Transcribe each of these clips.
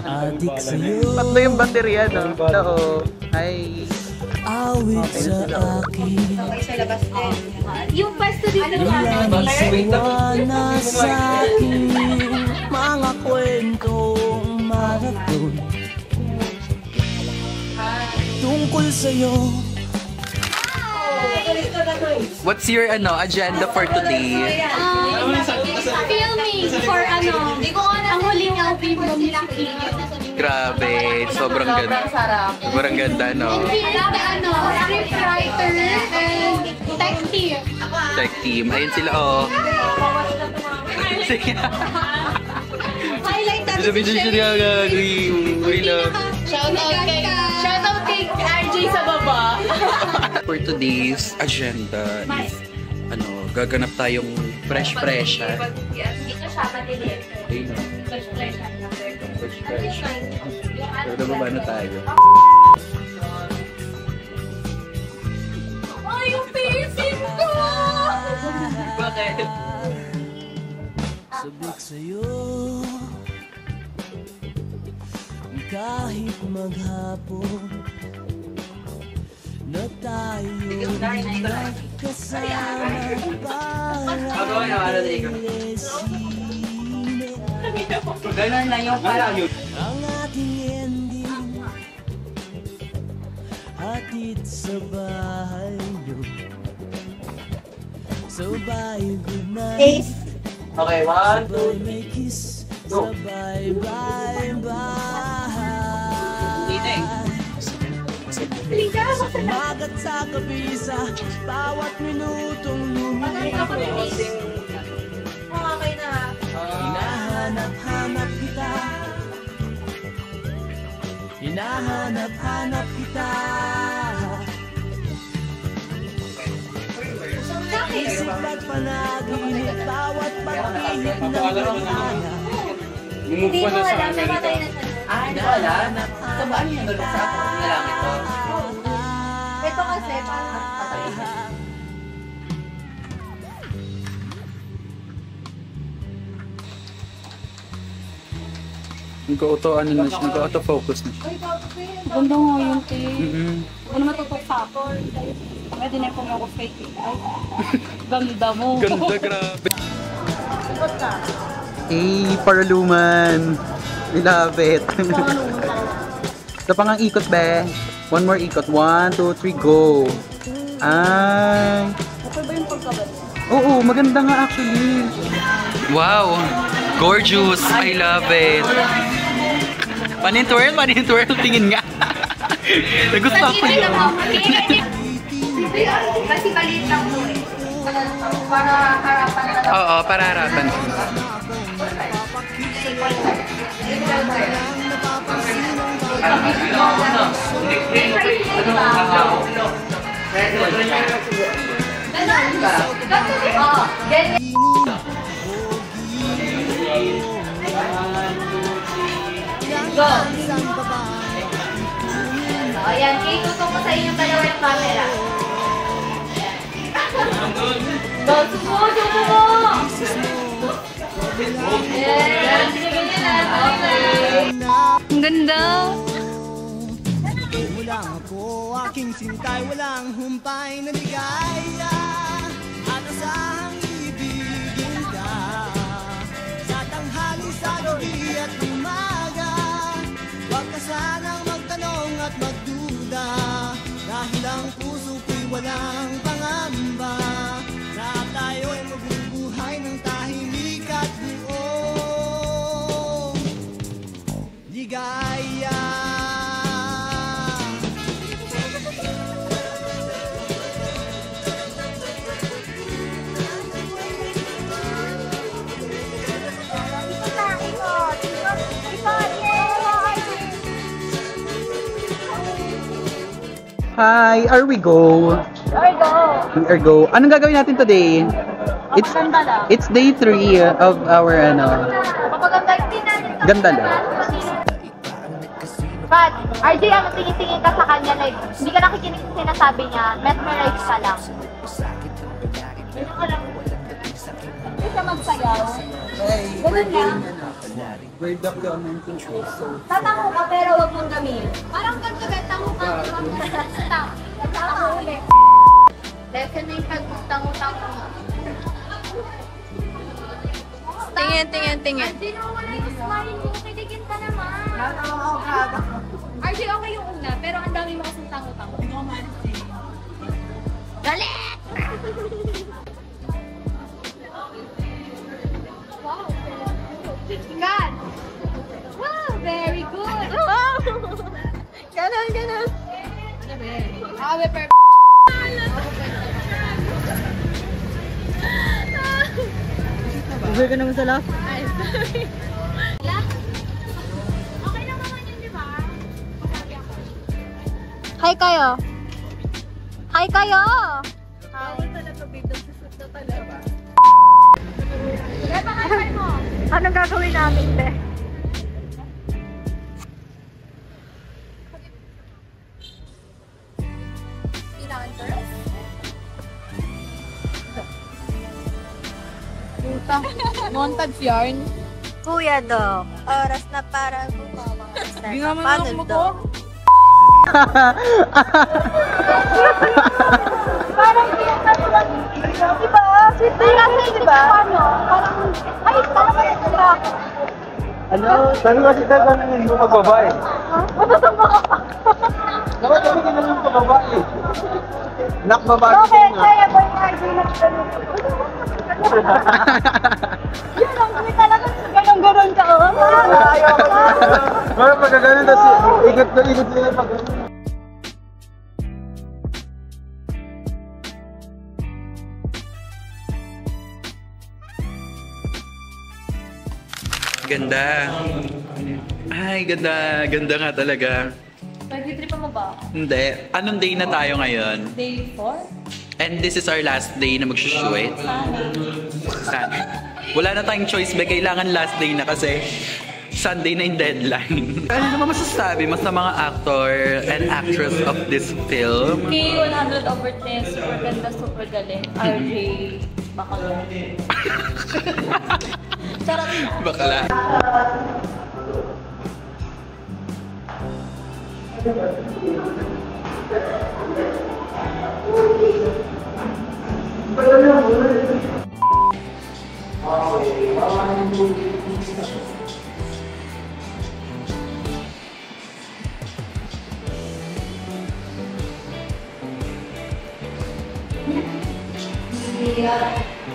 Adik sa'yo. Tatlo yung baterya, no? Oo. Ay. Awit sa akin. Okay, sa labas din. Yung pwesto dito naman. Iwana sa akin. Mga kwentong marathon. Tungkol sa'yo. What's your agenda for today? Filming for ang huling LP mo. Grabe, sobrang ganda. Sobrang ganda, no? Script writer and tech team. Tech team. Ayun sila, oh. Sige. Highlight natin Sabi si siya Shoutout kay RJ sa baba. For today's agenda is, gaganap tayong fresh. Dito siya madilim. Fresh. Pero nababa na tayo. Ay, yung piercing ko! Bakit? Sabik sa'yo. Kahit maghapon na tayo kasama para Ganun lang yung parang yun. ang ating ending hatid sa bahay nyo. Sabay good night. Okay, 1, 2, Sabay may kiss. Go. Sabay bye. Magat sa kabisa, bawat minutong lumipas. Okay na. Hinahanap-hanap kita. Hinahanap-hanap kita. Isip at panaginip, bawat pag-ihip ng bangkaya. Hindi mo alam, namatay na siya. hindi ko alam. So, paano yung nalok sa ako? Hindi na lang ito. Ito kasi, parang Nag-auto-focus na siya. Ganda nga yung tape. Mm-hmm. Ano matutok sa ako? Pwede na kung ako fake. Ay, ganda mo. Ganda, grabe. Hey, Paraluman. I love it. Ito pang ang ikot, be. One more ikot. 1, 2, 3, go. Ay. Okay ba yung pagkabat? Oo, maganda nga actually. Wow. Gorgeous. I love it. Panin-twirl, tingin nga. Nagustuhan ko yun. kasi maliit lang po eh. Para harapan na lang. Oo, para harapan. Go! Ayan, Kay, tutok ko sa inyong dalawa yung camera. Go, sumo! Yes! Sige na, okay. Ang ganda. Ikaw lang ako, aking sintay, walang humpay na ligaya. At asahang ibigin ka sa tanghali, sa gabi at umaga. Huwag ka sanang magtanong at magduda, dahil ang puso ko'y walang pangamba, na tayo ay mabubuhay ng tahimik at buong ligaya. Hi, are we go? We are go. Anong gagawin natin today? It's day 3 of our ganda lang. But, RJ, ang tingin-tingin ka sa kanya, like, hindi ka nakikinig sa sinasabi niya, mesmerize ka lang. Hindi ka magsayaw. Ganun lang. We're documenting truth. Tatango ka pero wag mong gamitin. Parang ganito, tango ka. Tango ulit. Lesson na yung pag-tango-tango mo. Tingin. Hindi mo wala yung smile mo. Kiligin ka naman. RJ, okay yung una, pero ang dami mo kasing tango-tango. Galit! Wow. God! Wow, very good! Ganon. Ah, perfect. Uber ka naman sa laugh. Ay, sorry. Okay lang naman yun, di ba? Hi kayo. Hi kayo. Bawal talaga, babe. Nagsusot na talaga. Anong gagawin namin, be? Montage yarn. Kuya Dok, oras na para gumawa sa panundok. Parang hindi ang katulang diba? Sweet na kasi, diba? Parang, ay, parang kaya sila ako. Ano? Sabi kasi tayo ganun yung pagbabae. Matutumba ka pa. Dapat kami ganun yung pagbabae. Nakbabae Okay, kaya boy, RJ na ganun. Yun, ang sweet talaga. Ganun-ganun ka. Ayaw ko na. Parang pagka ganun, tapos ikot sila pag ganun. Ganda. Ay, ganda. Ganda nga talaga. Nag-trip mo ba? Hindi. Anong day na tayo ngayon? Day 4? And this is our last day na mag-shoot. Sana. Wala na tayong choice ba? Kailangan last day na kasi Sunday na yung deadline. Ano naman masasabi mo sa mga actor and actress of this film? Okay, 100/10. Super ganda, super galing. RJ, bakala. Charot. Bakla.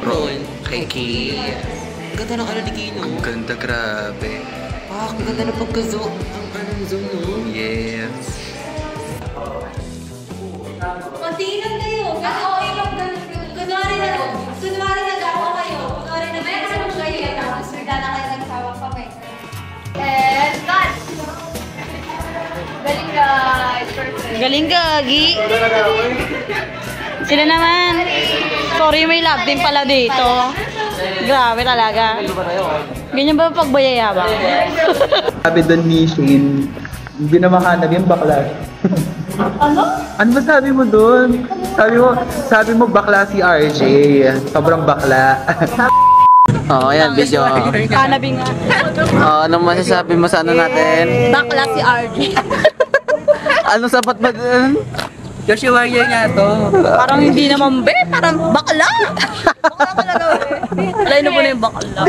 Ron, kay Kay. Ganda ng ano ni Kino. Ang ganda, grabe. Ah, ang ganda ng pagka-zoom. Ang anong zoom, no? Yes. Kontiin lang kayo. Kasi okay lang. Kunwari na gawa kayo. Kunwari na may kasama kayo. Tapos nagdala kayo ng sawang kamay. And cut! Galing guys. Perfect. Galing gagi. Sila naman. Sorry, may love din pala dito. Grabe talaga. Ganyan ba pagbayayabang? Sabi doon ni Shane, hindi na mahanap yung bakla. Ano? Ano ba sabi mo doon? Sabi mo bakla si RJ. Sobrang bakla. Oo, ayan, video. Kanabi nga. Ano masasabi mo sa ano natin? Bakla si RJ. Ano sapat ba dun? Joshua Warrior nga to. Parang hindi naman be. Parang bakla. Bakla talaga be. Alay na po na yung bakla.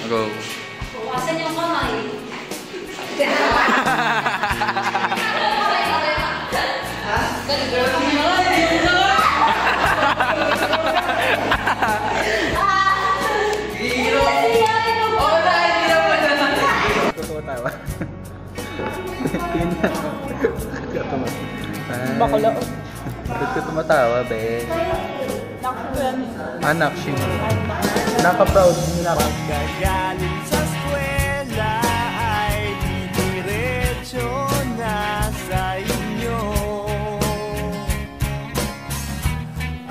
Go. Bukasan yung kamay. Tumatawa. Yun na. Bakla. Ba't ka tumatawa, be? Anak siya. Naka-proud. Gagaling sa eskwela ay didiretso na sa inyo.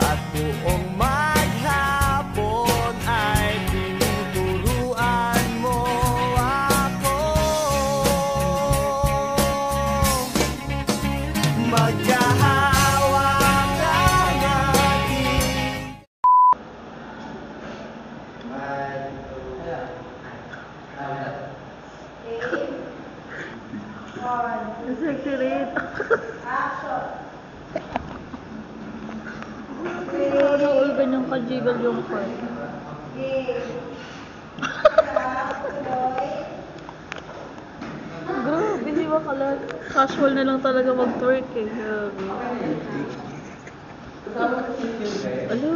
At Buong maghapon ay tinuturuan mo ako. Magkahawak ang ating Ano all ganyang kajigal yung part? Grabe, di ba kalat? Casual na lang talaga mag-twerk eh. Grabe. Ano?